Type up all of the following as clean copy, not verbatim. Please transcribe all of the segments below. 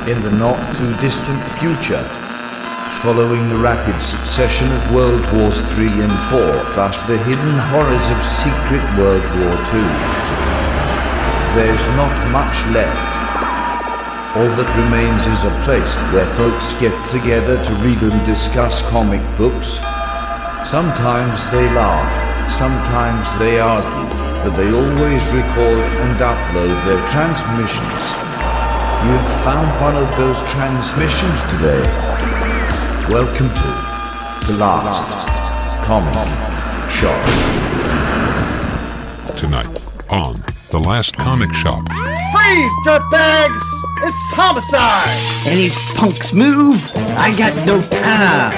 in the not-too-distant future, following the rapid succession of World Wars III and IV, plus the hidden horrors of secret World War II. There's not much left. All that remains is a place where folks get together to read and discuss comic books. Sometimes they laugh, sometimes they argue, but they always record and upload their transmissions. You've found one of those transmissions today. Welcome to The Last Comic Shop. Tonight on The Last Comic Shop. Freeze, dirtbags! It's homicide! Any punks move? I got no time.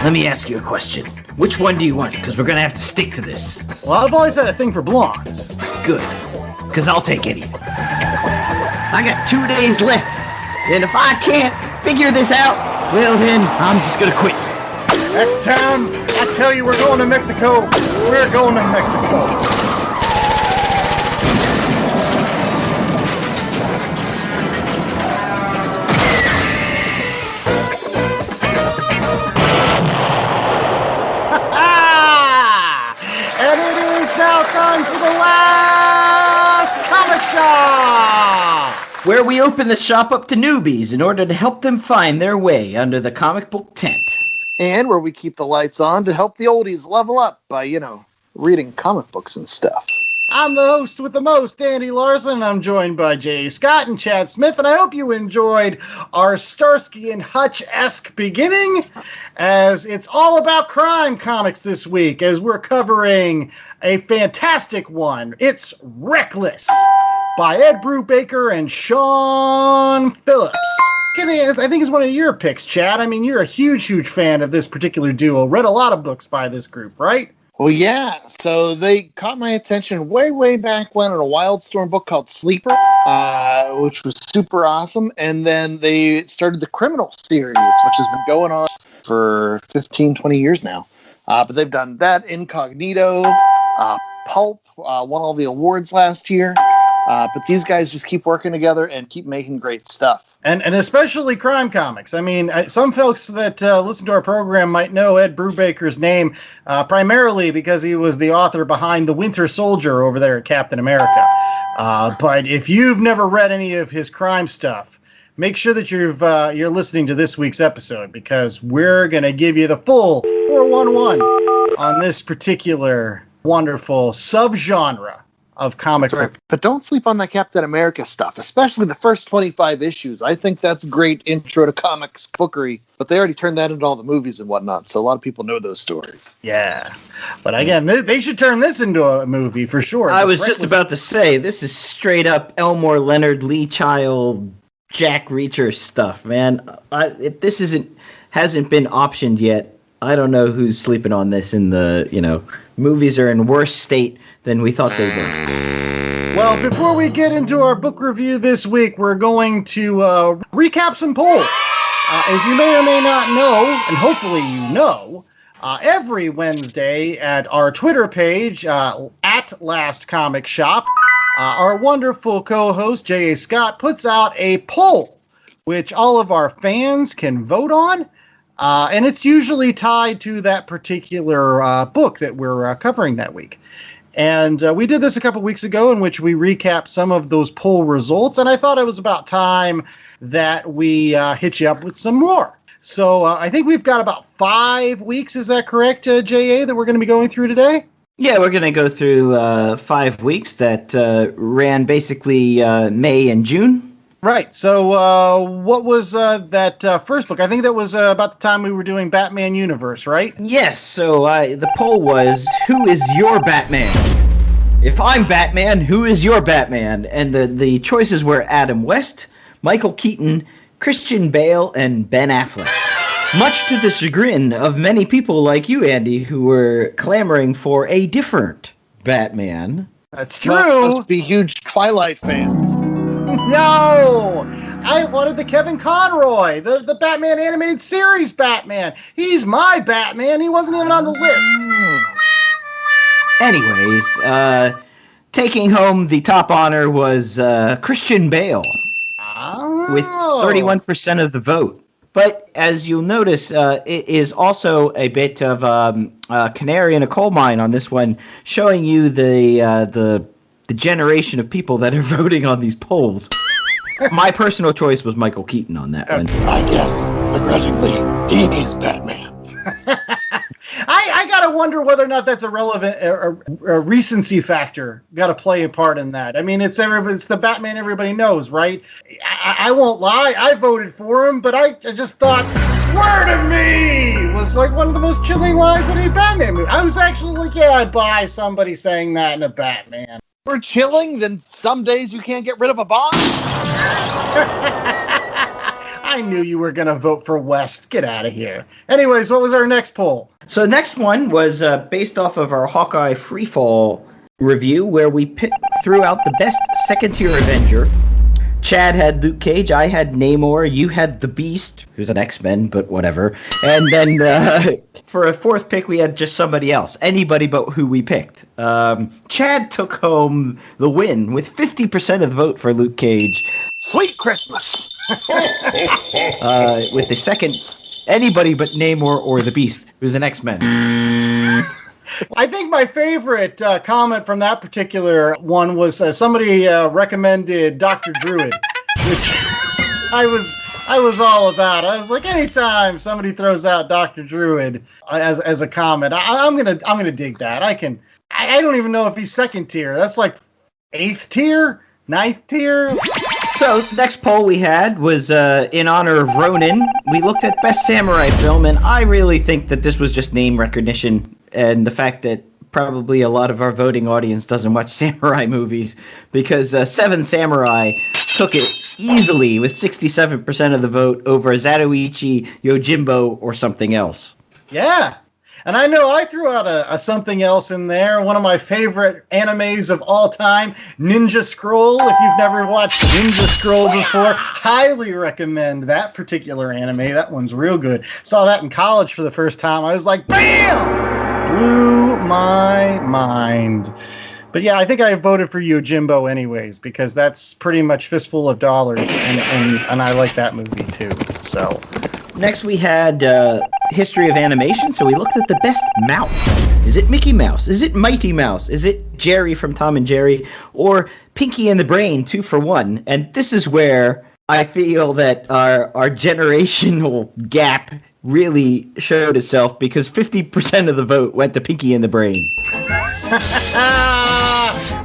Let me ask you a question. Which one do you want? Because we're going to have to stick to this. Well, I've always had a thing for blondes. Good. Because I'll take any. I got 2 days left. And if I can't figure this out, well then, I'm just going to quit. Next time, I tell you we're going to Mexico, we're going to Mexico. And it is now time for the Last Comic Shop, where we open the shop up to newbies in order to help them find their way under the comic book tent. And where we keep the lights on to help the oldies level up by, reading comic books and stuff. I'm the host with the most, Andy Larson. I'm joined by Jay Scott and Chad Smith, and I hope you enjoyed our Starsky and Hutch-esque beginning, as it's all about crime comics this week, as we're covering a fantastic one. It's Reckless by Ed Brubaker and Sean Phillips. I think it's one of your picks, Chad. I mean, you're a huge, huge fan of this particular duo. Read a lot of books by this group, right? Well, yeah. So they caught my attention way, way back when in a Wildstorm book called Sleeper, which was super awesome. And then they started the Criminal series, which has been going on for 15, 20 years now. But they've done that, Incognito, Pulp, won all the awards last year. But these guys just keep working together and keep making great stuff. And especially crime comics. I mean, some folks that listen to our program might know Ed Brubaker's name primarily because he was the author behind The Winter Soldier over there at Captain America. But if you've never read any of his crime stuff, make sure that you're listening to this week's episode, because we're going to give you the full 411 on this particular wonderful subgenre of comic book. But don't sleep on that Captain America stuff, especially the first 25 issues. I think that's great intro to comics bookery, but they already turned that into all the movies and whatnot, so a lot of people know those stories. Yeah, but again, they should turn this into a movie for sure. I was just about to say, this is straight up Elmore Leonard, Lee Child, Jack Reacher stuff, man. This hasn't been optioned yet. I don't know who's sleeping on this in the, movies are in worse state than we thought they were. Well, before we get into our book review this week, we're going to recap some polls. As you may or may not know, and hopefully you know, every Wednesday at our Twitter page, at Last Comic Shop, our wonderful co-host, J.A. Scott, puts out a poll, which all of our fans can vote on. And it's usually tied to that particular book that we're covering that week. And we did this a couple weeks ago, in which we recapped some of those poll results. And I thought it was about time that we hit you up with some more. So I think we've got about 5 weeks. Is that correct, J.A., that we're going to be going through today? Yeah, we're going to go through 5 weeks that ran basically May and June. Right. So what was that first book? I think that was about the time we were doing Batman Universe, right? Yes. So the poll was, who is your Batman? If I'm Batman, who is your Batman? And the choices were Adam West, Michael Keaton, Christian Bale, and Ben Affleck. Much to the chagrin of many people like you, Andy, who were clamoring for a different Batman. That's true. Must be huge Twilight fans. No! I wanted the Kevin Conroy, the Batman animated series Batman. He's my Batman. He wasn't even on the list. Anyways, taking home the top honor was Christian Bale. with 31% of the vote. But as you'll notice, it is also a bit of canary in a coal mine on this one, showing you the generation of people that are voting on these polls. My personal choice was Michael Keaton on that one. I guess, begrudgingly, he is Batman. I gotta wonder whether or not that's a relevant a recency factor. Got to play a part in that. I mean, it's the Batman everybody knows, right? I won't lie, I voted for him, but I just thought, "Word of me" was like one of the most chilling lines in a Batman movie. I was actually like, yeah, I'd buy somebody saying that in a Batman. We're chilling, then some days you can't get rid of a bomb. I knew you were gonna vote for West. Get out of here. Anyways, what was our next poll? So the next one was based off of our Hawkeye Freefall review, where we threw out the best second-tier Avenger. Chad had Luke Cage, I had Namor, you had the Beast, who's an X-Men, but whatever. And then for a fourth pick, we had just somebody else, anybody but who we picked. Chad took home the win with 50% of the vote for Luke Cage. Sweet Christmas. With the second, anybody but Namor or the Beast, who's an X-Men. I think my favorite comment from that particular one was somebody recommended Dr. Druid, which I was all about. I was like, anytime somebody throws out Dr. Druid as a comment, I'm gonna dig that. I don't even know if he's second tier. That's like 8th tier, 9th tier. So, next poll we had was in honor of Ronin. We looked at Best Samurai Film, and I really think that this was just name recognition, and the fact that probably a lot of our voting audience doesn't watch samurai movies, because Seven Samurai took it easily with 67% of the vote over Zatoichi, Yojimbo, or something else. Yeah. And I know I threw out a something else in there. One of my favorite animes of all time, Ninja Scroll. If you've never watched Ninja Scroll before, highly recommend that particular anime. That one's real good. Saw that in college for the first time. I was like, bam! Blew my mind. But yeah, I think I voted for Yojimbo anyways, because that's pretty much Fistful of Dollars, and I like that movie too. So next we had History of Animation, so we looked at the best mouse. Is it Mickey Mouse? Is it Mighty Mouse? Is it Jerry from Tom and Jerry? Or Pinky and the Brain, 2 for 1? And this is where I feel that our generational gap really showed itself, because 50% of the vote went to Pinky and the Brain.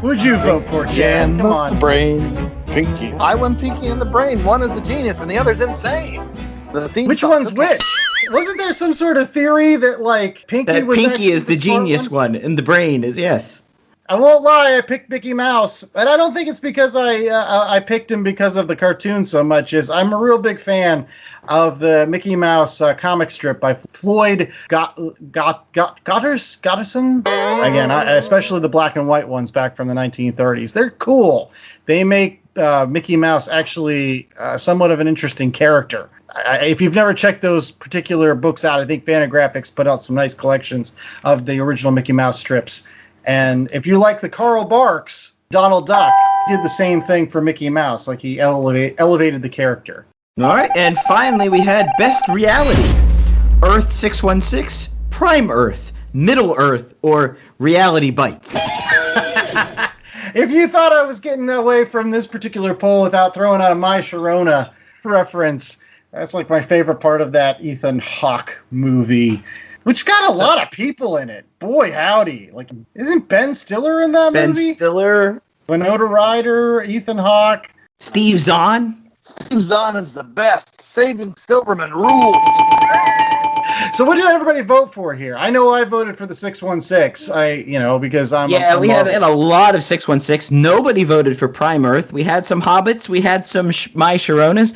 Would you vote for Jan? Come on. Brain, Pinky. I went Pinky and the Brain. One is a genius and the other's insane. Which one's which? Wasn't there some sort of theory that like Pinky is the genius one and the Brain is yes? I won't lie, I picked Mickey Mouse, and I don't think it's because I picked him because of the cartoon so much as I'm a real big fan of the Mickey Mouse comic strip by Floyd Gotterson. Again, especially the black and white ones back from the 1930s. They're cool. They make Mickey Mouse actually somewhat of an interesting character. If you've never checked those particular books out, I think Fantagraphics put out some nice collections of the original Mickey Mouse strips. And if you like the Carl Barks, Donald Duck did the same thing for Mickey Mouse. Like he elevated the character. All right, and finally we had Best Reality. Earth 616, Prime Earth, Middle Earth, or Reality Bites. If you thought I was getting away from this particular poll without throwing out a My Sharona reference, that's like my favorite part of that Ethan Hawke movie. Which got a lot of people in it. Boy, howdy. Like, isn't Ben Stiller in that movie? Ben Stiller. Winona Ryder, Ethan Hawke. Steve Zahn. Steve Zahn is the best. Saving Silverman rules. So what did everybody vote for here? I know I voted for the 616. Because I'm we had a lot of 616. Nobody voted for Prime Earth. We had some Hobbits. We had some My Sharonas.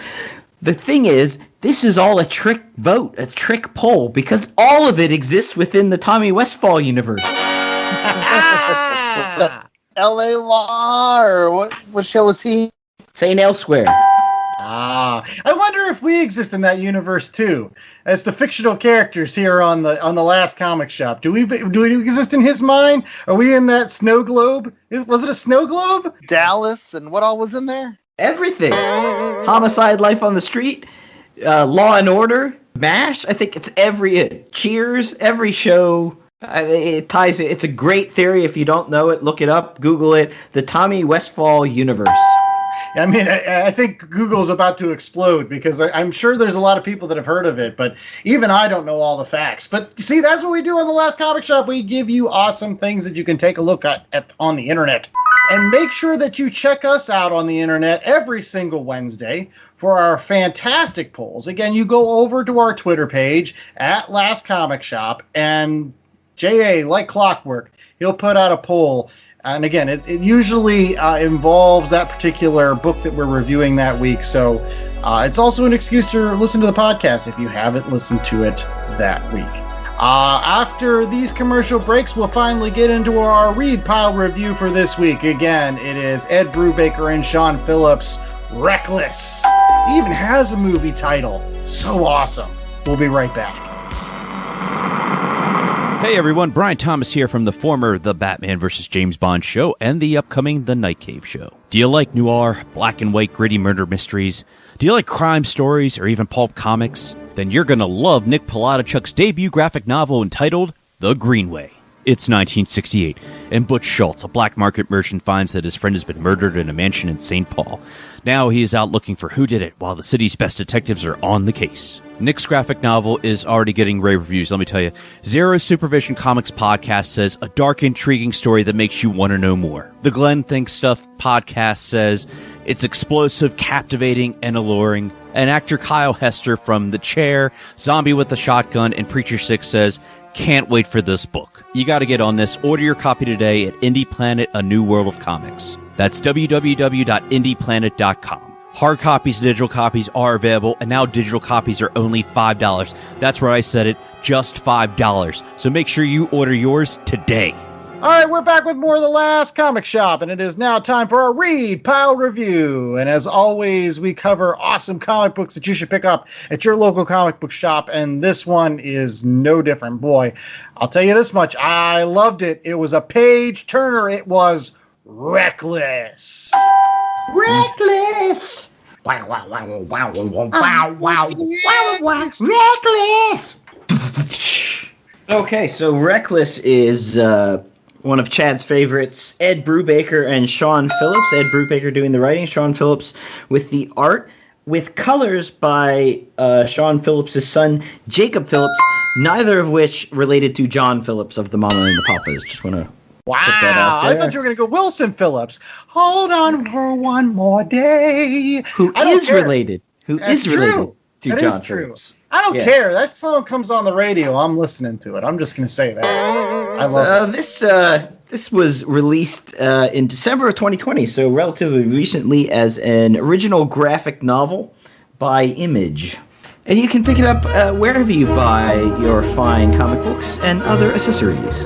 The thing is, this is all a trick vote, a trick poll, because all of it exists within the Tommy Westphall universe. L.A. Law, or what show was he? St. Elsewhere. I wonder if we exist in that universe too, as the fictional characters here on the last comic shop. Do we exist in his mind? Are we in that snow globe? Was it a snow globe? Dallas, and what all was in there? everything. Homicide, Life on the Street, Law and Order, MASH. I think it's Cheers, every show. It ties it. It's a great theory. If you don't know it, look it up, Google it. The Tommy Westphal universe. I mean, I think Google's about to explode because I'm sure there's a lot of people that have heard of it, but even I don't know all the facts. But see, that's what we do on The Last Comic Shop. We give you awesome things that you can take a look at on the internet. And make sure that you check us out on the internet every single Wednesday for our fantastic polls. Again, you go over to our Twitter page at Last Comic Shop, and J.A., like clockwork, he'll put out a poll. And again, it usually involves that particular book that we're reviewing that week. So it's also an excuse to listen to the podcast if you haven't listened to it that week. After these commercial breaks, we'll finally get into our Read Pile review for this week. Again, it is Ed Brubaker and Sean Phillips' Reckless. It even has a movie title. So awesome. We'll be right back. Hey everyone, Brian Thomas here from the former The Batman vs. James Bond show and the upcoming The Night Cave show. Do you like noir, black and white gritty murder mysteries? Do you like crime stories or even pulp comics? Then you're gonna love Nick Palahniuk's debut graphic novel entitled The Greenway. It's 1968, and Butch Schultz, a black market merchant, finds that his friend has been murdered in a mansion in St. Paul. Now he is out looking for who did it, while the city's best detectives are on the case. Nick's graphic novel is already getting rave reviews, let me tell you. Zero Supervision Comics podcast says, a dark, intriguing story that makes you want to know more. The Glenn Thinks Stuff podcast says, it's explosive, captivating, and alluring. And actor Kyle Hester from The Chair, Zombie with a Shotgun, and Preacher 6 says, can't wait for this book. You gotta get on this. Order your copy today at Indie Planet, A New World of Comics. That's www.indieplanet.com. Hard copies and digital copies are available, and now digital copies are only $5. That's where I said it, just $5. So make sure you order yours today. All right, we're back with more of The Last Comic Shop, and it is now time for our Read Pile review. And as always, we cover awesome comic books that you should pick up at your local comic book shop, and this one is no different. Boy, I'll tell you this much, I loved it. It was a page turner. It was Reckless. Reckless! Wow, wow, wow, wow, wow, wow, wow, wow, wow, Reckless! Okay, so Reckless is one of Chad's favorites, Ed Brubaker and Sean Phillips. Ed Brubaker doing the writing, Sean Phillips with the art, with colors by Sean Phillips' son, Jacob Phillips, neither of which related to John Phillips of the Mama and the Papas. Just want to Wow, I thought you were going to go Wilson Phillips. Hold on for one more day. Who is related to That John is true. Phillips. I don't care. That song comes on the radio. I'm listening to it. I'm just going to say that. I love it. This was released in December of 2020, so relatively recently, as an original graphic novel by Image. And you can pick it up wherever you buy your fine comic books and other accessories.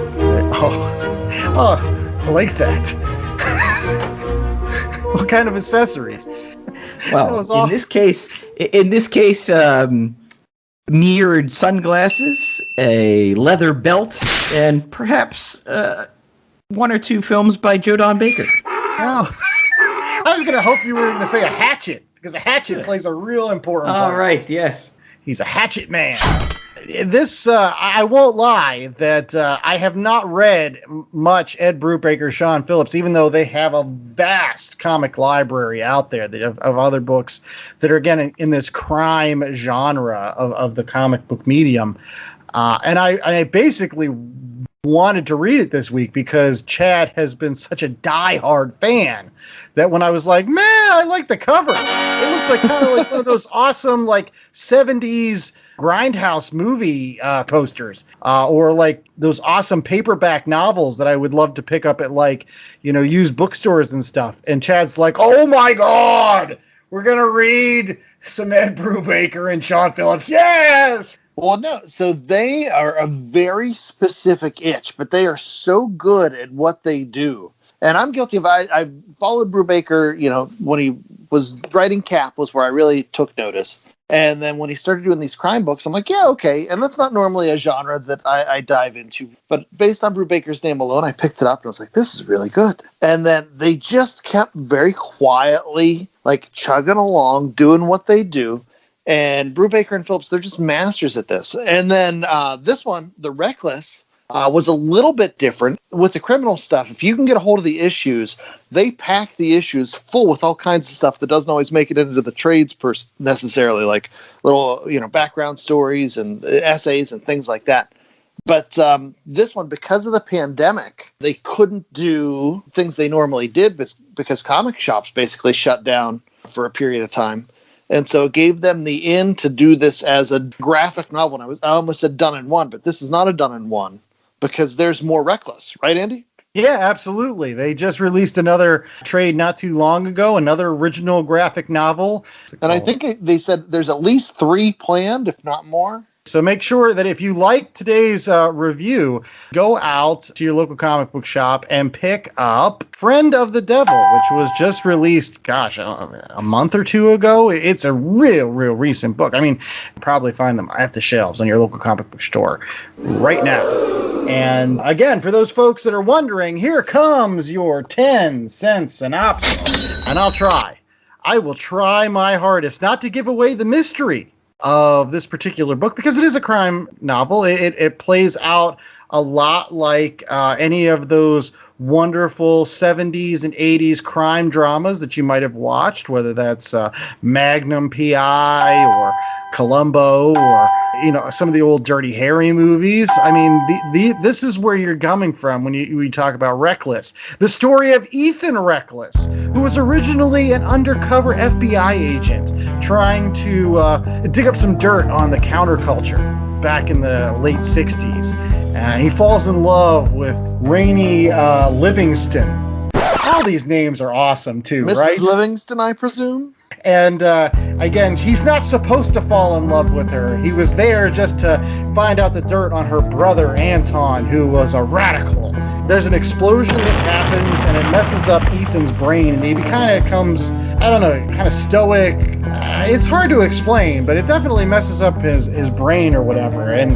Oh, I like that. What kind of accessories? Well, in this case, mirrored sunglasses, a leather belt, and perhaps one or two films by Joe Don Baker. Oh. I was going to hope you were going to say a hatchet, because a hatchet plays a real important part. All right, yes. He's a hatchet man. This, I won't lie, that I have not read much Ed Brubaker, Sean Phillips, even though they have a vast comic library out there of other books that are, again, in this crime genre of the comic book medium. And I basically wanted to read it this week because Chad has been such a diehard fan that when I was like, man, I like the cover. It looks like kind of like one of those awesome like 70s Grindhouse movie posters or like those awesome paperback novels that I would love to pick up at like, used bookstores and stuff. And Chad's like, oh my God, we're going to read some Ed Brubaker and Sean Phillips. Yes! Well, no. So they are a very specific itch, but they are so good at what they do. And I'm guilty of I followed Brubaker, when he was writing Cap was where I really took notice. And then when he started doing these crime books, I'm like, yeah, okay. And that's not normally a genre that I dive into. But based on Brubaker's name alone, I picked it up and I was like, this is really good. And then they just kept very quietly, like, chugging along, doing what they do. And Brubaker and Phillips, they're just masters at this. And then this one, The Reckless, was a little bit different with the criminal stuff. If you can get a hold of the issues, they pack the issues full with all kinds of stuff that doesn't always make it into the trades necessarily, like little, background stories and essays and things like that. But this one, because of the pandemic, they couldn't do things they normally did because comic shops basically shut down for a period of time. And so it gave them the in to do this as a graphic novel. And I almost said done in one, but this is not a done in one because there's more Reckless, right, Andy? Yeah, absolutely. They just released another trade not too long ago, another original graphic novel. And I think they said there's at least 3 planned, if not more. So make sure that if you like today's review, go out to your local comic book shop and pick up Friend of the Devil, which was just released, a month or two ago. It's a real recent book. I mean, probably find them at the shelves in your local comic book store right now. And again, for those folks that are wondering, here comes your 10-cent synopsis. And I will try my hardest not to give away the mystery of this particular book because it is a crime novel. It plays out a lot like any of those wonderful 70s and 80s crime dramas that you might have watched, whether that's Magnum P.I. or Columbo or some of the old Dirty Harry movies. I mean, this is where you're coming from when we talk about Reckless. The story of Ethan Reckless, who was originally an undercover FBI agent trying to dig up some dirt on the counterculture back in the late 60s. And he falls in love with Rainey Livingston. All these names are awesome, too, Mrs. right? Livingston, I presume? And again, he's not supposed to fall in love with her. He was there just to find out the dirt on her brother, Anton, who was a radical. There's an explosion that happens, and it messes up Ethan's brain, and he kind of becomes, kind of stoic. It's hard to explain, but it definitely messes up his brain or whatever. And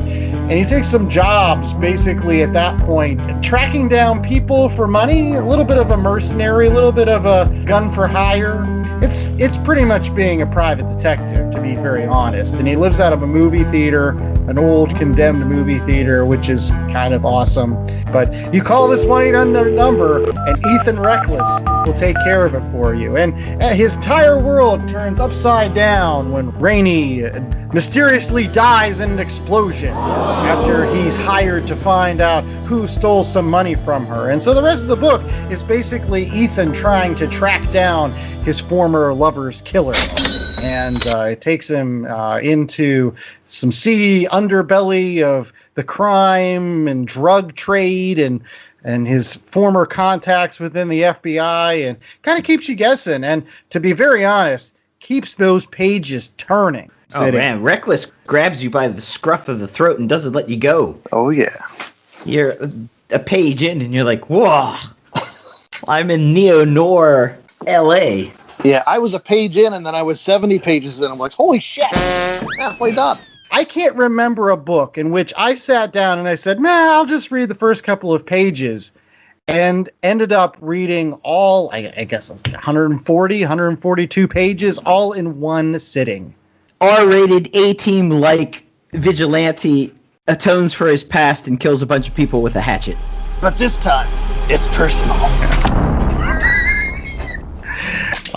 he takes some jobs, basically, at that point, tracking down people for money, a little bit of a mercenary, a little bit of a gun for hire. It's pretty much being a private detective, to be very honest. And he lives out of a movie theater, an old condemned movie theater, which is kind of awesome. But you call this 1-800 number, and Ethan Reckless will take care of it for you. And his entire world turns upside down when Rainey mysteriously dies in an explosion after he's hired to find out who stole some money from her. And so the rest of the book is basically Ethan trying to track down his former lover's killer. And it takes him into some seedy underbelly of the crime and drug trade and his former contacts within the FBI, and kind of keeps you guessing. And to be very honest, keeps those pages turning. Oh, man. Reckless grabs you by the scruff of the throat and doesn't let you go. Oh, yeah. You're a page in, and you're like, whoa, I'm in Noir, L.A. Yeah, I was a page in, and then I was 70 pages in. I'm like, holy shit, halfway done. I can't remember a book in which I sat down and I said, I'll just read the first couple of pages, and ended up reading all, I guess, 140, 142 pages, all in one sitting. R-rated A-team like vigilante atones for his past and kills a bunch of people with a hatchet. But this time, it's personal.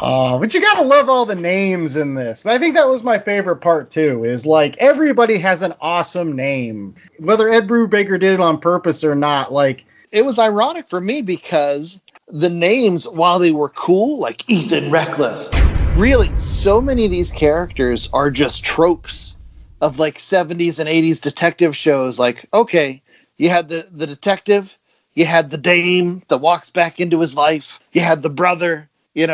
But you gotta love all the names in this. And I think that was my favorite part too, is like everybody has an awesome name. Whether Ed Brubaker did it on purpose or not, like it was ironic for me because the names, while they were cool, like Ethan Reckless, really, so many of these characters are just tropes of like 70s and 80s detective shows. Like, okay, you had the detective, you had the dame that walks back into his life, you had the brother, you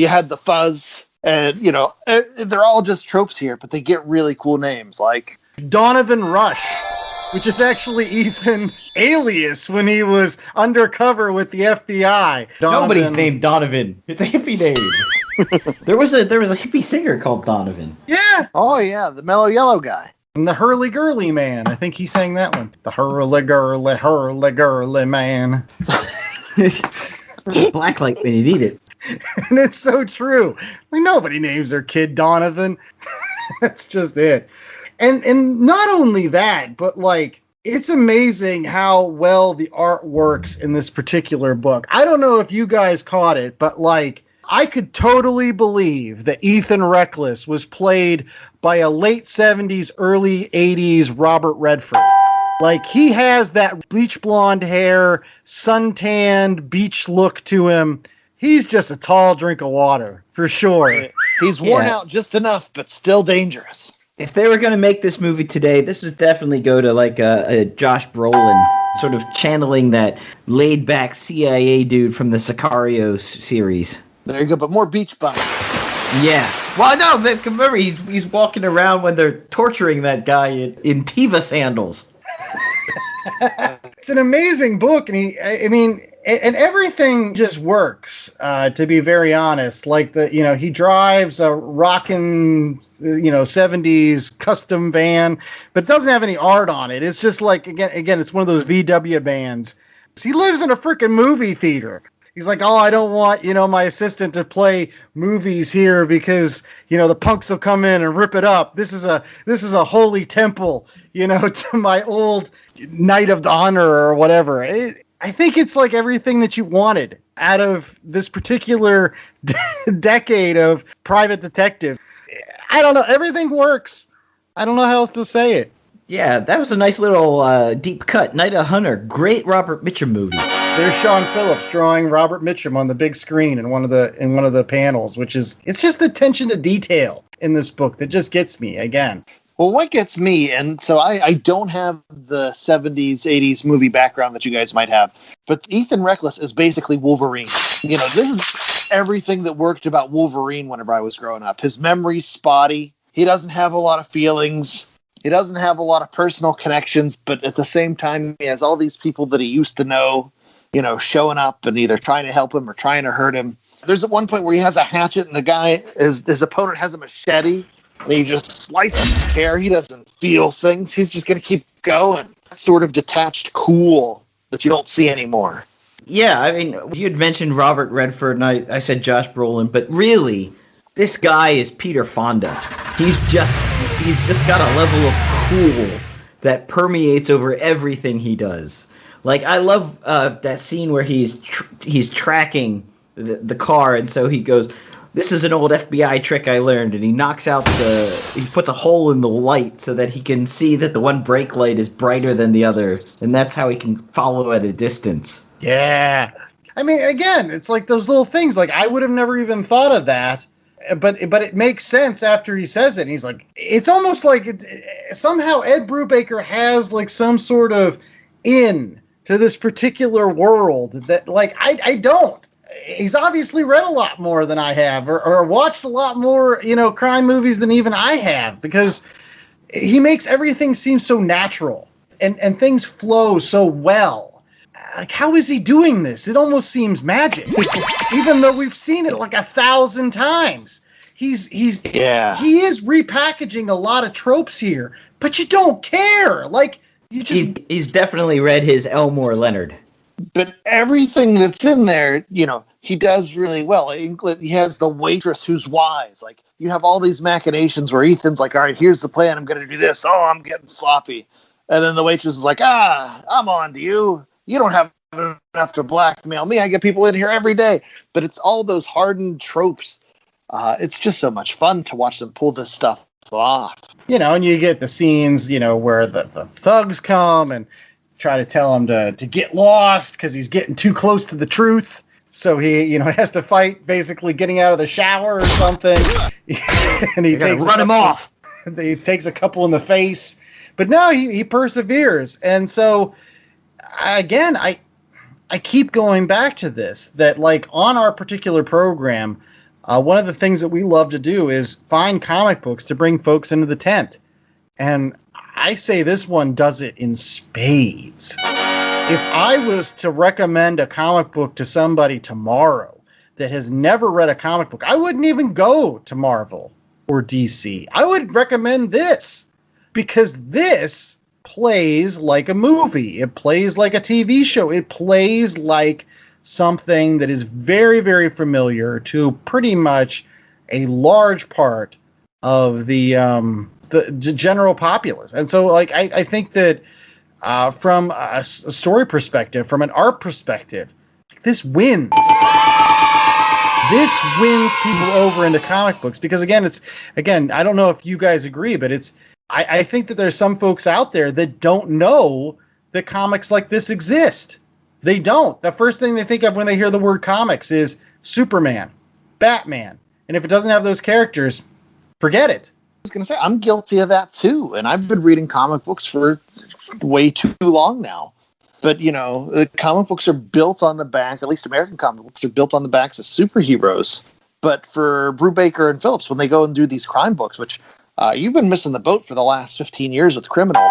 had the fuzz, and, they're all just tropes here, but they get really cool names, like Donovan Rush, which is actually Ethan's alias when he was undercover with the FBI. Nobody's named Donovan. It's a hippie name. There was a hippie singer called Donovan. Yeah, Yeah. Oh, yeah, the mellow yellow guy. And the hurly-gurly man. I think he sang that one. The hurly-gurly man. Blacklight when you need it. And it's so true. Like, nobody names their kid Donovan. That's just it. And not only that, but like, it's amazing how well the art works in this particular book. I don't know if you guys caught it, but like, I could totally believe that Ethan Reckless was played by a late 70s, early 80s Robert Redford. Like, he has that bleach blonde hair, suntanned beach look to him. He's just a tall drink of water, for sure. He's worn out just enough, but still dangerous. If they were going to make this movie today, this would definitely go to like a Josh Brolin, sort of channeling that laid-back CIA dude from the Sicario series. There you go, but more beach bums. Yeah. Well, no, remember, he's walking around when they're torturing that guy in Tiva sandals. It's an amazing book, and and everything just works, to be very honest. Like, he drives a rockin', 70s custom van, but doesn't have any art on it. It's just like, again, it's one of those VW bands. He lives in a freaking movie theater. He's like, oh, I don't want, my assistant to play movies here because, the punks will come in and rip it up. This is a holy temple, to my old Knight of the Honor or whatever. I think it's like everything that you wanted out of this particular decade of private detective. I don't know. Everything works. I don't know how else to say it. Yeah, that was a nice little deep cut. Night of the Hunter. Great Robert Mitchum movie. There's Sean Phillips drawing Robert Mitchum on the big screen in one of the panels, it's just the attention to detail in this book that just gets me again. Well, what gets me, and so I don't have the 70s, 80s movie background that you guys might have, but Ethan Reckless is basically Wolverine. This is everything that worked about Wolverine whenever I was growing up. His memory's spotty. He doesn't have a lot of feelings. He doesn't have a lot of personal connections, but at the same time, he has all these people that he used to know, showing up and either trying to help him or trying to hurt him. There's at one point where he has a hatchet and the guy, his opponent has a machete, and he just slices his hair. He doesn't feel things. He's just going to keep going. That sort of detached cool that you don't see anymore. Yeah, I mean, you had mentioned Robert Redford, and I said Josh Brolin, but really, this guy is Peter Fonda. He's just got a level of cool that permeates over everything he does. Like, I love that scene where he's tracking the car, and so he goes, this is an old FBI trick I learned, and he knocks out he puts a hole in the light so that he can see that the one brake light is brighter than the other, and that's how he can follow at a distance. Yeah. I mean, again, it's like those little things, like, I would have never even thought of that, but it makes sense after he says it, and he's like, it's almost like somehow Ed Brubaker has, like, some sort of in to this particular world that, like, I don't. He's obviously read a lot more than I have, or watched a lot more, crime movies than even I have, because he makes everything seem so natural and things flow so well. Like, how is he doing this? It almost seems magic, even though we've seen it like 1,000 times. He is repackaging a lot of tropes here, but you don't care. Like, he's definitely read his Elmore Leonard. But everything that's in there, he does really well. He has the waitress who's wise. Like, you have all these machinations where Ethan's like, all right, here's the plan. I'm going to do this. Oh, I'm getting sloppy. And then the waitress is like, I'm on to you. You don't have enough to blackmail me. I get people in here every day. But it's all those hardened tropes. It's just so much fun to watch them pull this stuff off. And you get the scenes, where the thugs come and try to tell him to get lost because he's getting too close to the truth. So he, has to fight basically getting out of the shower or something. And he takes run him off. He takes a couple in the face. But no, he perseveres. And so, again, I keep going back to this, that, like, on our particular program, one of the things that we love to do is find comic books to bring folks into the tent. And I say this one does it in spades. If I was to recommend a comic book to somebody tomorrow that has never read a comic book, I wouldn't even go to Marvel or DC. I would recommend this because this plays like a movie. It plays like a TV show. It plays like something that is very, very familiar to pretty much a large part of the general populace. And so, like, I think that from a story perspective, from an art perspective, this wins. This wins people over into comic books because, again, I don't know if you guys agree, but I think that there's some folks out there that don't know that comics like this exist. They don't. The first thing they think of when they hear the word comics is Superman, Batman. And if it doesn't have those characters, forget it. I was going to say, I'm guilty of that too. And I've been reading comic books for way too long now. But, the comic books are built on the back, at least American comic books are built on the backs of superheroes. But for Brubaker and Phillips, when they go and do these crime books, which you've been missing the boat for the last 15 years with Criminal,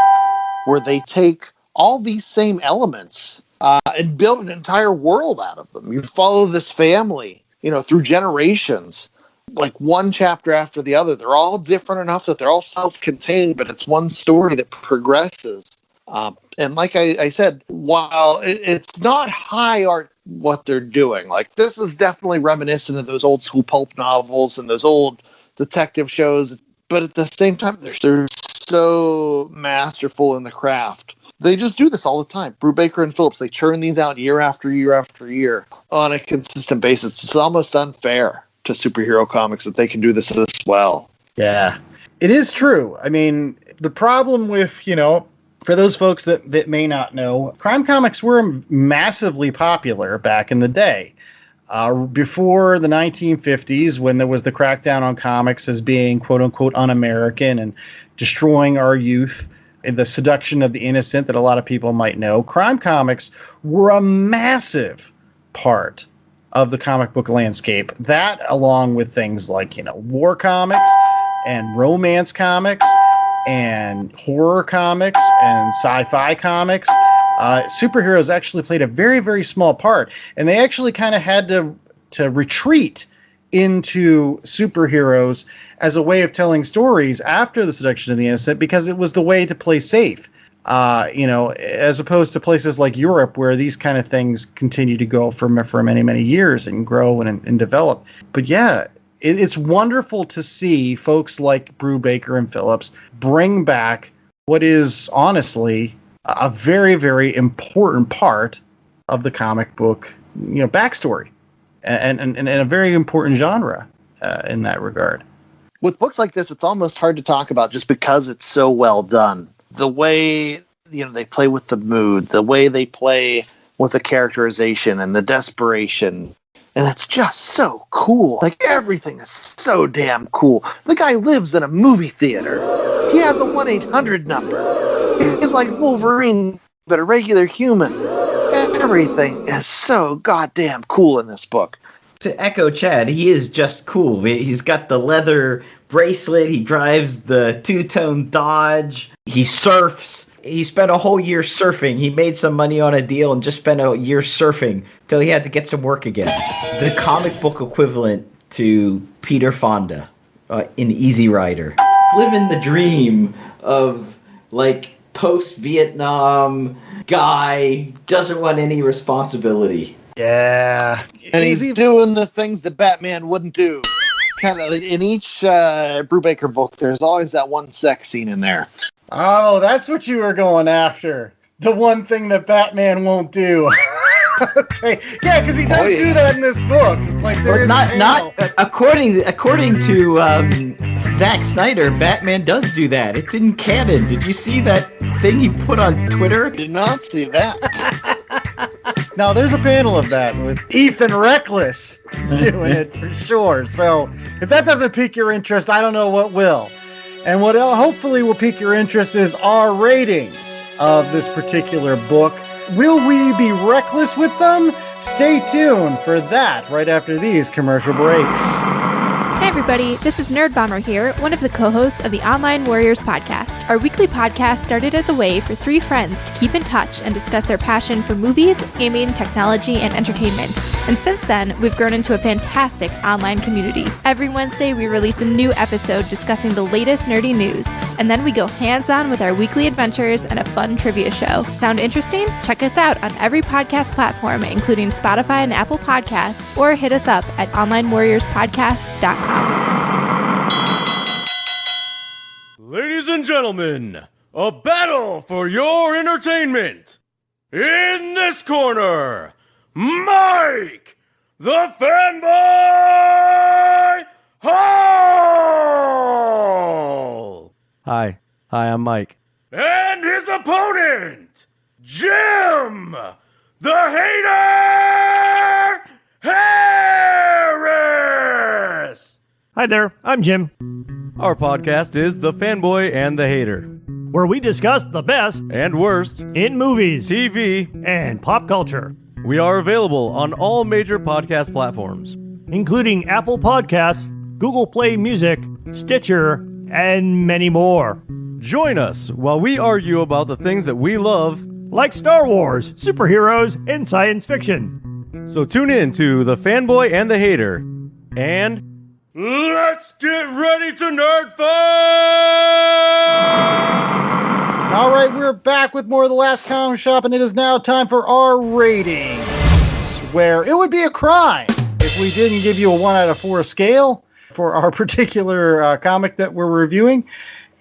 where they take all these same elements and build an entire world out of them. You follow this family, through generations, like one chapter after the other. They're all different enough that they're all self-contained, but it's one story that progresses. And like I said, while it's not high art what they're doing, like this is definitely reminiscent of those old school pulp novels and those old detective shows, but at the same time, they're so masterful in the craft. They just do this all the time. Brubaker and Phillips, they churn these out year after year after year on a consistent basis. It's almost unfair to superhero comics that they can do this well. Yeah, it is true. I mean, the problem with, for those folks that may not know, crime comics were massively popular back in the day. Before the 1950s, when there was the crackdown on comics as being quote-unquote un-American and destroying our youth, and the seduction of the innocent that a lot of people might know, crime comics were a massive part of the comic book landscape. That, along with things like, war comics and romance comics and horror comics and sci-fi comics, superheroes actually played a very, very small part. And they actually kind of had to retreat into superheroes as a way of telling stories after the seduction of the innocent, because it was the way to play safe, as opposed to places like Europe where these kind of things continue to go for many, many years and grow and develop. But yeah, it's wonderful to see folks like Brubaker and Phillips bring back what is honestly a very, very important part of the comic book, backstory, and a very important genre in that regard. With books like this, it's almost hard to talk about just because it's so well done. The way they play with the mood, the way they play with the characterization and the desperation. And it's just so cool. Like, everything is so damn cool. The guy lives in a movie theater. He has a 1-800 number. He's like Wolverine, but a regular human. Everything is so goddamn cool in this book. To echo Chad, he is just cool. He's got the leather bracelet. He drives the two-tone Dodge. He surfs. He spent a whole year surfing. He made some money on a deal and just spent a year surfing till he had to get some work again. The comic book equivalent to Peter Fonda in Easy Rider. Living the dream of, like, post-Vietnam guy, doesn't want any responsibility. Yeah. And he's doing the things that Batman wouldn't do. Kind of in each Brubaker book, there's always that one sex scene in there. Oh, that's what you were going after. The one thing that Batman won't do. Okay. Yeah, because he does do that in this book. Like, there is not according to Zack Snyder, Batman does do that. It's in canon. Did you see that thing he put on Twitter? Did not see that. Now, there's a panel of that with Ethan Reckless doing it for sure. So, if that doesn't pique your interest, I don't know what will. And what hopefully will pique your interest is our ratings of this particular book. Will we be reckless with them? Stay tuned for that right after these commercial breaks. Hey everybody, this is Nerd Bomber here, one of the co-hosts of the Online Warriors podcast. Our weekly podcast started as a way for three friends to keep in touch and discuss their passion for movies, gaming, technology, and entertainment. And since then, we've grown into a fantastic online community. Every Wednesday, we release a new episode discussing the latest nerdy news, and then we go hands-on with our weekly adventures and a fun trivia show. Sound interesting? Check us out on every podcast platform, including Spotify and Apple Podcasts, or hit us up at onlinewarriorspodcast.com. Ladies and gentlemen, a battle for your entertainment. In this corner, Mike, the Fanboy Hall! Hi, I'm Mike. And his opponent, Jim, the Hater Harris! Hi there, I'm Jim, Our podcast is The Fanboy and the Hater, where we discuss the best and worst in movies TV. and pop culture, We are available on all major podcast platforms. including Apple Podcasts, Google Play Music, Stitcher, and many more. Join us while we argue about the things that we love. Like Star Wars, superheroes, and science fiction. So tune in to The Fanboy and the Hater, and Let's get ready to nerd fight! All right, we're back with more of The Last Comic Shop, and it is now time for our ratings, where it would be a crime if we didn't give you a 1 out of 4 scale for our particular comic that we're reviewing.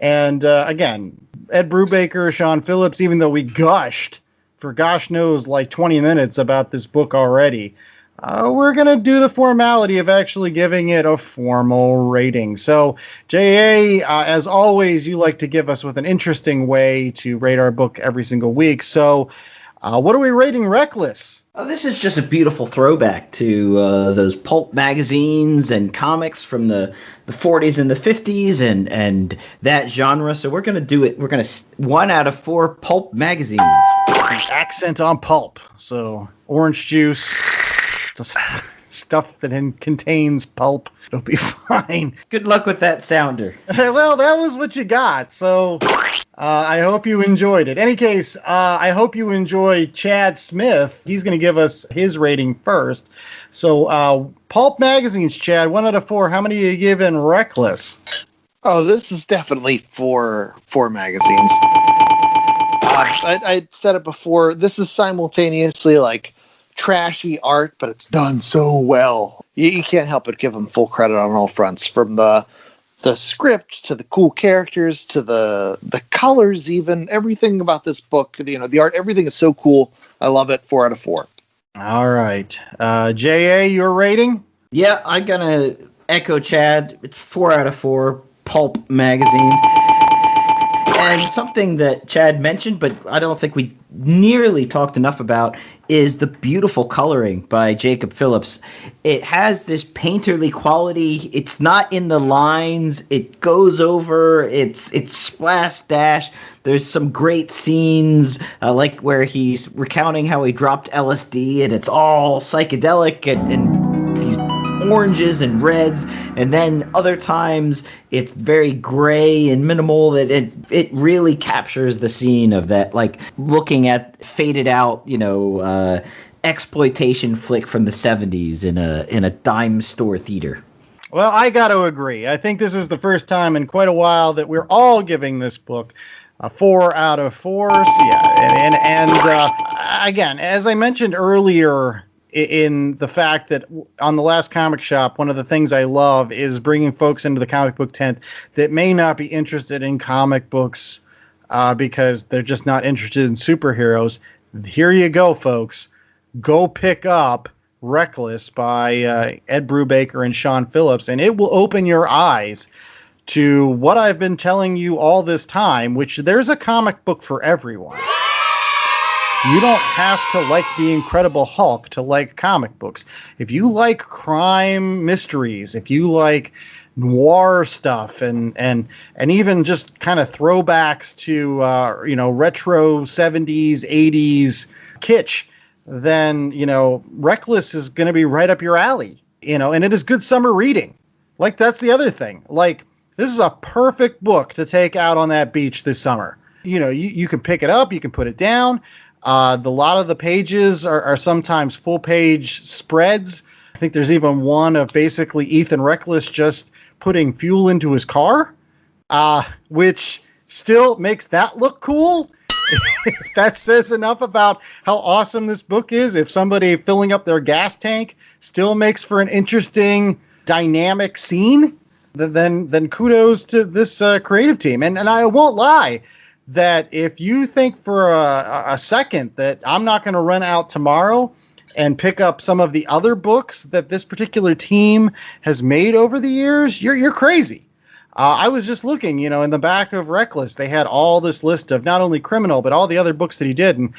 And again, Ed Brubaker, Sean Phillips, even though we gushed for gosh knows like 20 minutes about this book already, we're going to do the formality of actually giving it a formal rating. So, J.A., as always, you like to give us with an interesting way to rate our book every single week. So, what are we rating Reckless? Oh, this is just a beautiful throwback to those pulp magazines and comics from the 40s and the 50s and that genre. So we're going to do it. We're going to 1 out of 4 pulp magazines. Accent on pulp. So, orange juice. Stuff that contains pulp. It'll be fine. Good luck with that sounder. Well, that was what you got. So I hope you enjoyed it. Any case, I hope you enjoy Chad Smith. He's going to give us his rating first. So pulp magazines, Chad, 1 out of 4. How many do you give in Reckless? Oh, this is definitely four magazines. I said it before. This is simultaneously like trashy art, but it's done so well. You can't help but give them full credit on all fronts, from the script to the cool characters to the colors, even everything about this book. The art, everything is so cool. I love it. 4 out of 4. All right, J.A., your rating? Yeah, I'm going to echo Chad. It's 4 out of 4 pulp magazines. And something that Chad mentioned, but I don't think we nearly talked enough about, is the beautiful coloring by Jacob Phillips. It has this painterly quality. It's not in the lines. It goes over. It's splash dash. There's some great scenes, like where he's recounting how he dropped LSD, and it's all psychedelic and oranges and reds, and then other times it's very gray and minimal. That it really captures the scene of that, like looking at faded out, exploitation flick from the 70s in a dime store theater. Well, I got to agree. I think this is the first time in quite a while that we're all giving this book a 4 out of 4. So yeah, and again, as I mentioned earlier, in the fact that on The Last Comic Shop, one of the things I love is bringing folks into the comic book tent that may not be interested in comic books because they're just not interested in superheroes. Here you go, folks. Go pick up Reckless by Ed Brubaker and Sean Phillips, and it will open your eyes to what I've been telling you all this time, which there's a comic book for everyone. You don't have to like the Incredible Hulk to like comic books. If you like crime mysteries, if you like noir stuff, and even just kind of throwbacks to retro 70s, 80s kitsch, then Reckless is going to be right up your alley. And it is good summer reading. Like, that's the other thing. Like, this is a perfect book to take out on that beach this summer. You know, you can pick it up, you can put it down. A lot of the pages are sometimes full-page spreads. I think there's even one of basically Ethan Reckless just putting fuel into his car, which still makes that look cool. If that says enough about how awesome this book is, if somebody filling up their gas tank still makes for an interesting, dynamic scene, then kudos to this creative team. And I won't lie that if you think for a second that I'm not going to run out tomorrow and pick up some of the other books that this particular team has made over the years, you're crazy. I was just looking, you know, in the back of Reckless, they had all this list of not only Criminal, but all the other books that he did. And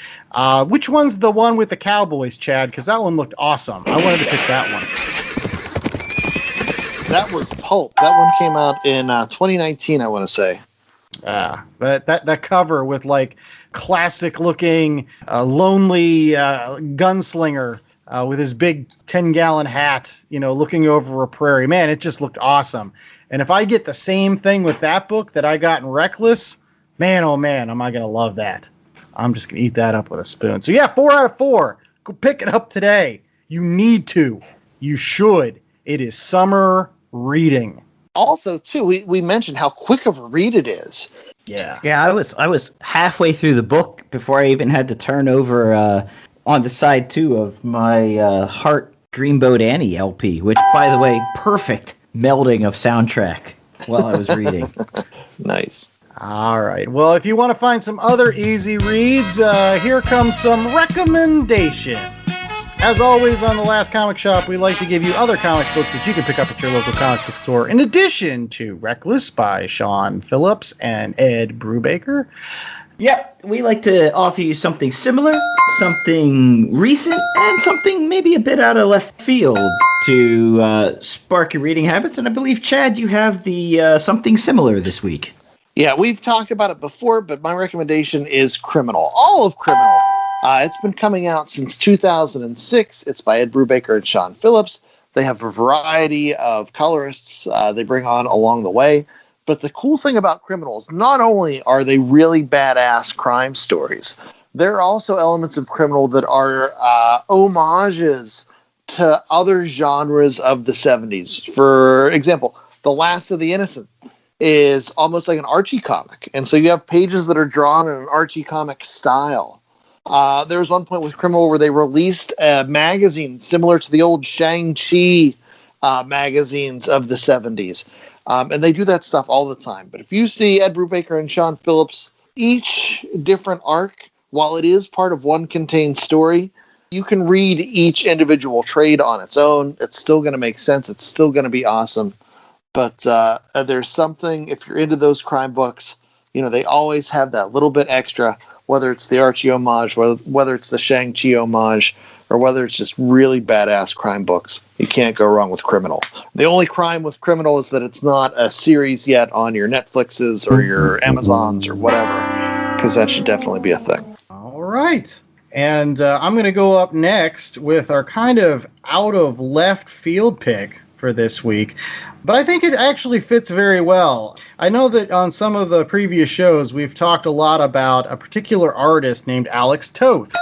which one's the one with the cowboys, Chad? Because that one looked awesome. I wanted to pick that one. That was Pulp. That one came out in 2019, I want to say. That cover with like classic looking lonely gunslinger with his big 10-gallon hat, you know, looking over a prairie. Man, it just looked awesome. And if I get the same thing with that book that I got in Reckless, man, oh man, am I going to love that. I'm just going to eat that up with a spoon. So yeah, 4 out of 4. Go pick it up today. You need to. You should. It is summer reading. Also, too, we mentioned how quick of a read it is. Yeah. Yeah, I was halfway through the book before I even had to turn over on the side, too, of my Heart Dreamboat Annie LP, which, by the way, perfect melding of soundtrack while I was reading. Nice. All right. Well, if you want to find some other easy reads, here comes some recommendations. As always on The Last Comic Shop, we like to give you other comic books that you can pick up at your local comic book store, in addition to Reckless by Sean Phillips and Ed Brubaker. Yep, we like to offer you something similar, something recent, and something maybe a bit out of left field to spark your reading habits. And I believe, Chad, you have the something similar this week. Yeah, we've talked about it before, but my recommendation is Criminal. All of Criminal. It's been coming out since 2006. It's by Ed Brubaker and Sean Phillips. They have a variety of colorists they bring on along the way. But the cool thing about Criminals, not only are they really badass crime stories, there are also elements of Criminal that are homages to other genres of the 70s. For example, The Last of the Innocent is almost like an Archie comic. And so you have pages that are drawn in an Archie comic style. There was one point with Criminal where they released a magazine similar to the old Shang-Chi magazines of the 70s. And they do that stuff all the time. But if you see Ed Brubaker and Sean Phillips, each different arc, while it is part of one contained story, you can read each individual trade on its own. It's still going to make sense. It's still going to be awesome. But there's something, if you're into those crime books, you know, they always have that little bit extra, whether it's the Archie homage, whether it's the Shang-Chi homage, or whether it's just really badass crime books. You can't go wrong with Criminal. The only crime with Criminal is that it's not a series yet on your Netflixes or your Amazons or whatever, because that should definitely be a thing. All right. And I'm going to go up next with our kind of out of left field pick for this week. But I think it actually fits very well. I know that on some of the previous shows, we've talked a lot about a particular artist named Alex Toth.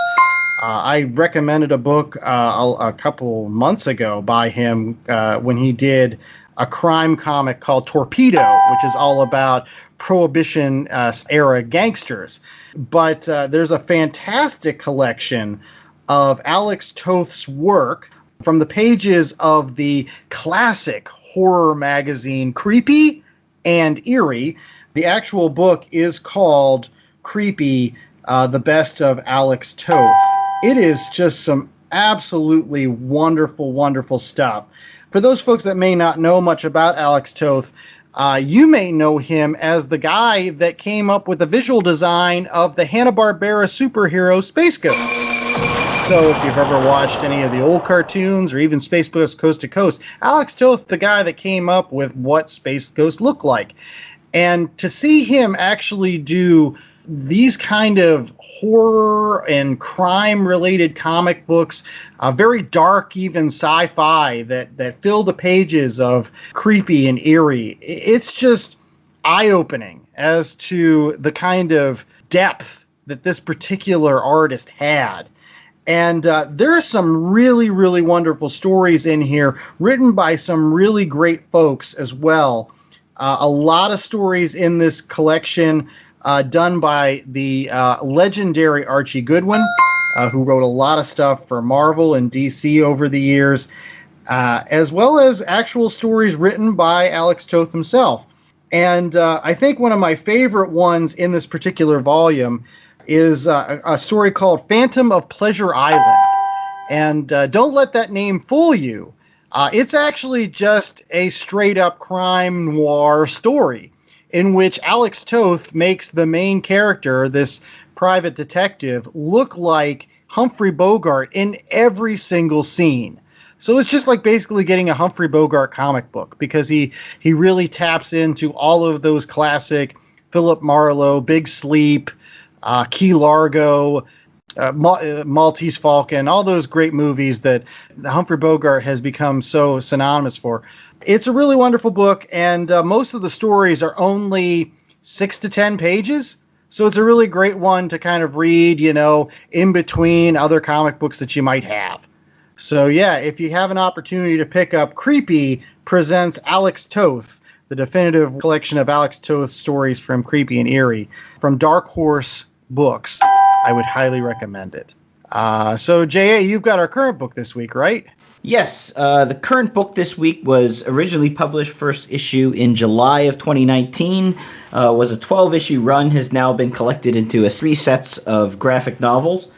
I recommended a book a couple months ago by him when he did a crime comic called Torpedo, which is all about Prohibition era gangsters. But there's a fantastic collection of Alex Toth's work from the pages of the classic horror magazine Creepy and Eerie. The actual book is called Creepy, The Best of Alex Toth. It is just some absolutely wonderful, wonderful stuff. For those folks that may not know much about Alex Toth, you may know him as the guy that came up with the visual design of the Hanna-Barbera superhero Space Ghost. So if you've ever watched any of the old cartoons or even Space Ghost Coast to Coast, Alex Toth's the guy that came up with what Space Ghost looked like. And to see him actually do these kind of horror and crime-related comic books, very dark, even sci-fi, that fill the pages of creepy and eerie. It's just eye-opening as to the kind of depth that this particular artist had. And there are some really, really wonderful stories in here, written by some really great folks as well. A lot of stories in this collection done by the legendary Archie Goodwin, who wrote a lot of stuff for Marvel and DC over the years, as well as actual stories written by Alex Toth himself. And I think one of my favorite ones in this particular volume is a story called Phantom of Pleasure Island. And don't let that name fool you. It's actually just a straight-up crime noir story in which Alex Toth makes the main character, this private detective, look like Humphrey Bogart in every single scene. So it's just like basically getting a Humphrey Bogart comic book, because he really taps into all of those classic Philip Marlowe, Big Sleep, Key Largo, Maltese Falcon, all those great movies that Humphrey Bogart has become so synonymous for. It's a really wonderful book, and most of the stories are only 6 to 10 pages. So it's a really great one to kind of read, in between other comic books that you might have. So yeah, if you have an opportunity to pick up Creepy Presents Alex Toth, the definitive collection of Alex Toth stories from Creepy and Eerie, from Dark Horse Books, I would highly recommend it. So J.A., you've got our current book this week, right? Yes, the current book this week was originally published first issue in July of 2019, was a 12-issue run, has now been collected into 3 sets of graphic novels,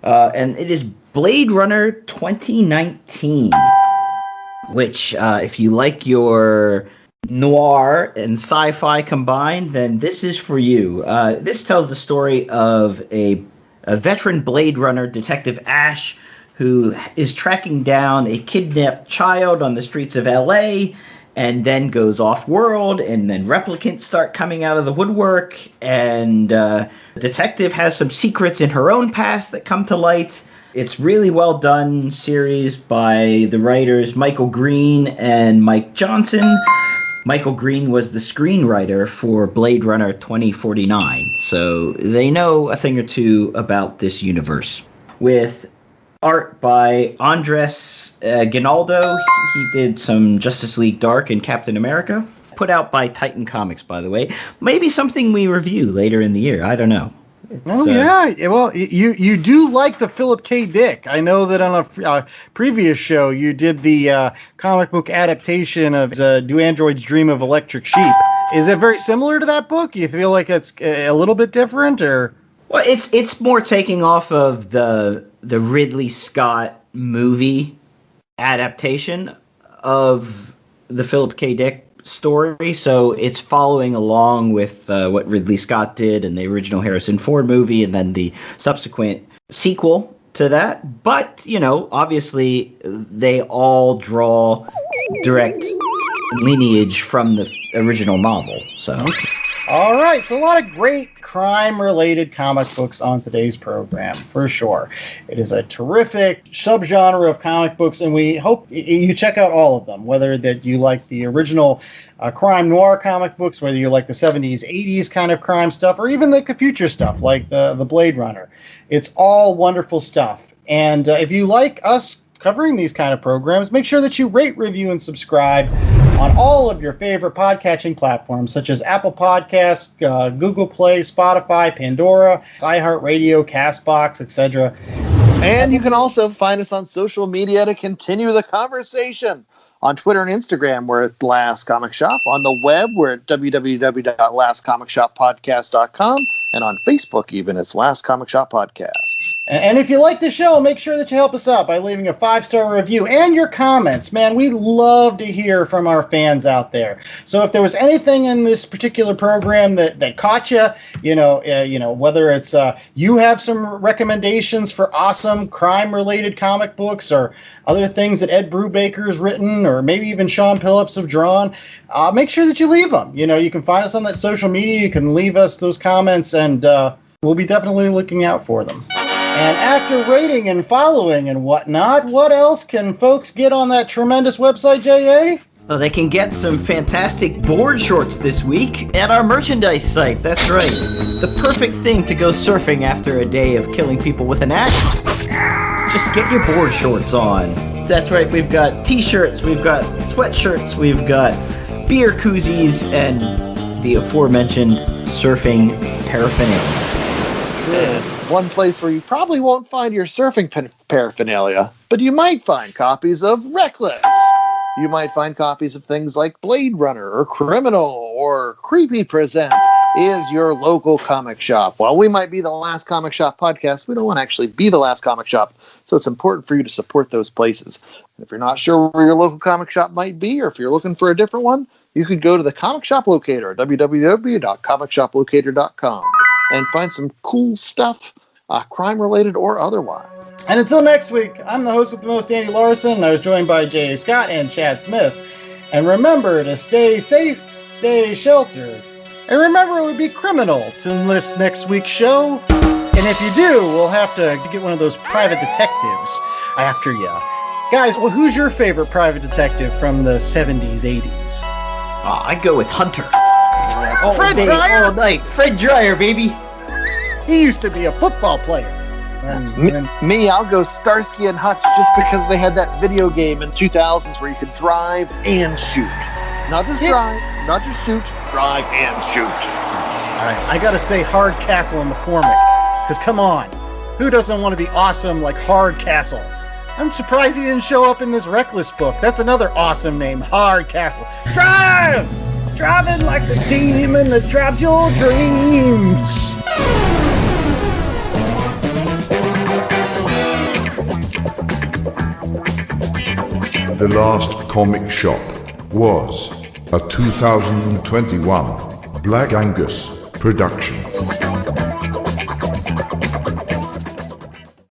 and it is Blade Runner 2019, which, if you like your noir and sci-fi combined, then this is for you. This tells the story of a veteran Blade Runner, Detective Ash, who is tracking down a kidnapped child on the streets of L.A., and then goes off-world, and then replicants start coming out of the woodwork, and the detective has some secrets in her own past that come to light. It's really well done series by the writers Michael Green and Mike Johnson. Michael Green was the screenwriter for Blade Runner 2049, so they know a thing or two about this universe. With art by Andres Ginaldo. He did some Justice League Dark and Captain America. Put out by Titan Comics, by the way. Maybe something we review later in the year. I don't know. Yeah. Well, you do like the Philip K. Dick. I know that on a previous show you did the comic book adaptation of Do Androids Dream of Electric Sheep. Is it very similar to that book? You feel like it's a little bit different, or? Well, it's more taking off of the Ridley Scott movie adaptation of the Philip K. Dick story, so it's following along with what Ridley Scott did in the original Harrison Ford movie and then the subsequent sequel to that. But, obviously they all draw direct lineage from the original novel, so... All right, so a lot of great crime-related comic books on today's program, for sure. It is a terrific subgenre of comic books, and we hope you check out all of them, whether that you like the original crime noir comic books, whether you like the 70s, 80s kind of crime stuff, or even like the future stuff, like the Blade Runner. It's all wonderful stuff. And if you like us covering these kind of programs, make sure that you rate, review, and subscribe on all of your favorite podcatching platforms, such as Apple Podcasts, Google Play, Spotify, Pandora, iHeartRadio, CastBox, etc. And you can also find us on social media to continue the conversation. On Twitter and Instagram, we're at Last Comic Shop. On the web, we're at www.lastcomicshoppodcast.com. And on Facebook, even, it's Last Comic Shop Podcast. And if you like the show, make sure that you help us out by leaving a 5-star review and your comments. Man, we love to hear from our fans out there. So if there was anything in this particular program that caught you, whether it's you have some recommendations for awesome crime-related comic books or other things that Ed Brubaker has written or maybe even Sean Phillips have drawn, make sure that you leave them. You can find us on that social media. You can leave us those comments, and we'll be definitely looking out for them. And after rating and following and whatnot, what else can folks get on that tremendous website, J.A.? Well, they can get some fantastic board shorts this week at our merchandise site. That's right. The perfect thing to go surfing after a day of killing people with an axe. Just get your board shorts on. That's right. We've got t-shirts, we've got sweatshirts, we've got beer koozies, and the aforementioned surfing paraphernalia. Good. One place where you probably won't find your surfing paraphernalia, but you might find copies of Reckless. You might find copies of things like Blade Runner or Criminal or Creepy Presents is your local comic shop. While we might be the last comic shop podcast, we don't want to actually be the last comic shop, so it's important for you to support those places. And if you're not sure where your local comic shop might be, or if you're looking for a different one, you could go to the Comic Shop Locator, www.comicshoplocator.com, and find some cool stuff, crime-related or otherwise. And until next week, I'm the host with the most, Andy Larson, and I was joined by J.A. Scott and Chad Smith. And remember to stay safe, stay sheltered, and remember it would be criminal to enlist next week's show. And if you do, we'll have to get one of those private detectives after you. Guys, well, who's your favorite private detective from the 70s, 80s? I'd go with Hunter. Fred Dryer? All night. Fred Dryer, baby. He used to be a football player. Me, I'll go Starsky and Hutch just because they had that video game in 2000s where you could drive and shoot. Not just drive, not just shoot, drive and shoot. All right, I gotta say Hardcastle and McCormick, because come on, who doesn't want to be awesome like Hardcastle? I'm surprised he didn't show up in this Reckless book. That's another awesome name, Hardcastle. Drive! Driving like the demon that drives your dreams. The Last Comic Shop was a 2021 Black Angus production.